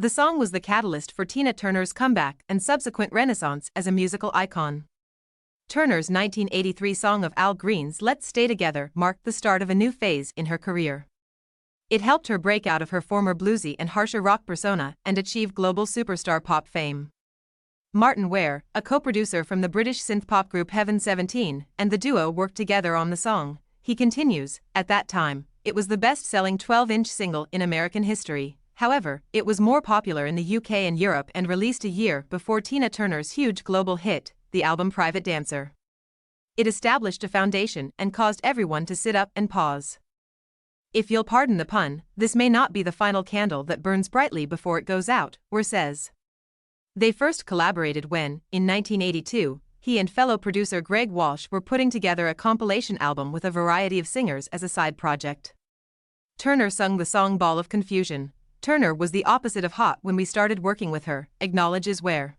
The song was the catalyst for Tina Turner's comeback and subsequent renaissance as a musical icon. Turner's 1983 song of Al Green's Let's Stay Together marked the start of a new phase in her career. It helped her break out of her former bluesy and harsher rock persona and achieve global superstar pop fame. Martyn Ware, a co-producer from the British synth-pop group Heaven 17, and the duo worked together on the song. He continues, at that time, it was the best-selling 12-inch single in American history. However, it was more popular in the UK and Europe and released a year before Tina Turner's huge global hit, the album Private Dancer. It established a foundation and caused everyone to sit up and pause. If you'll pardon the pun, this may not be the final candle that burns brightly before it goes out, Ware says. They first collaborated when, in 1982, he and fellow producer Greg Walsh were putting together a compilation album with a variety of singers as a side project. Turner sung the song Ball of Confusion. Turner was the opposite of hot when we started working with her, acknowledges Ware.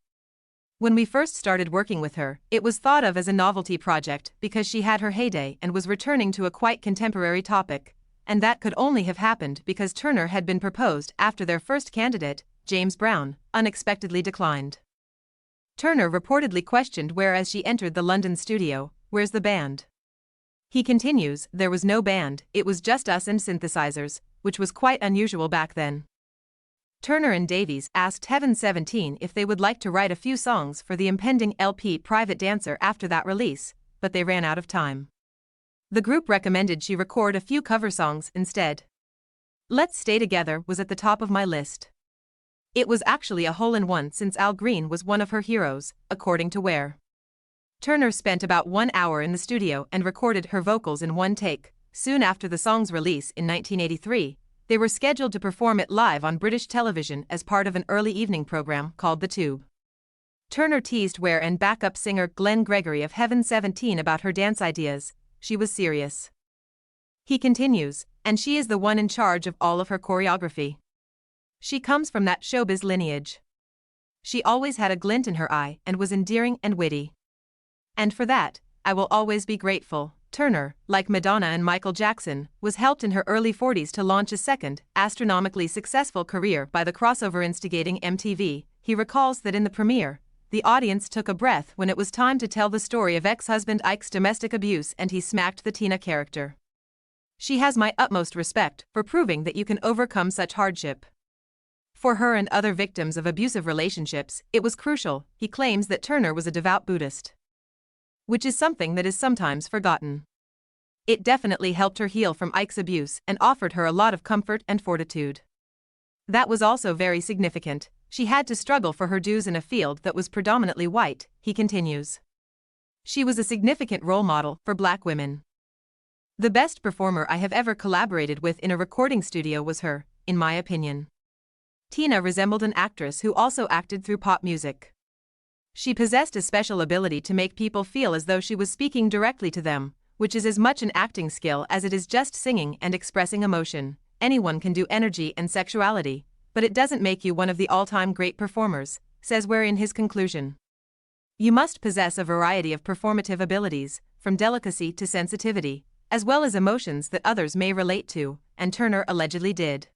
When we first started working with her, it was thought of as a novelty project because she had her heyday and was returning to a quite contemporary topic, and that could only have happened because Turner had been proposed after their first candidate, James Brown, unexpectedly declined. Turner reportedly questioned Ware as she entered the London studio, "Where's the band?" He continues, "There was no band, it was just us and synthesizers, which was quite unusual back then." Turner and Davies asked Heaven 17 if they would like to write a few songs for the impending LP Private Dancer after that release, but they ran out of time. The group recommended she record a few cover songs instead. Let's Stay Together was at the top of my list. It was actually a hole-in-one since Al Green was one of her heroes, according to Ware. Turner spent about 1 hour in the studio and recorded her vocals in one take. Soon after the song's release in 1983, they were scheduled to perform it live on British television as part of an early evening program called The Tube. Turner teased Ware and backup singer Glenn Gregory of Heaven 17 about her dance ideas. She was serious. He continues, and she is the one in charge of all of her choreography. She comes from that showbiz lineage. She always had a glint in her eye and was endearing and witty. And for that, I will always be grateful. Turner, like Madonna and Michael Jackson, was helped in her early 40s to launch a second, astronomically successful career by the crossover instigating MTV. He recalls that in the premiere, the audience took a breath when it was time to tell the story of ex-husband Ike's domestic abuse and he smacked the Tina character. She has my utmost respect for proving that you can overcome such hardship. For her and other victims of abusive relationships, it was crucial. He claims that Turner was a devout Buddhist, which is something that is sometimes forgotten. It definitely helped her heal from Ike's abuse and offered her a lot of comfort and fortitude. That was also very significant. She had to struggle for her dues in a field that was predominantly white, he continues. She was a significant role model for Black women. The best performer I have ever collaborated with in a recording studio was her, in my opinion. Tina resembled an actress who also acted through pop music. She possessed a special ability to make people feel as though she was speaking directly to them, which is as much an acting skill as it is just singing and expressing emotion. Anyone can do energy and sexuality, but it doesn't make you one of the all-time great performers, says Ware in his conclusion. You must possess a variety of performative abilities, from delicacy to sensitivity, as well as emotions that others may relate to, and Turner allegedly did.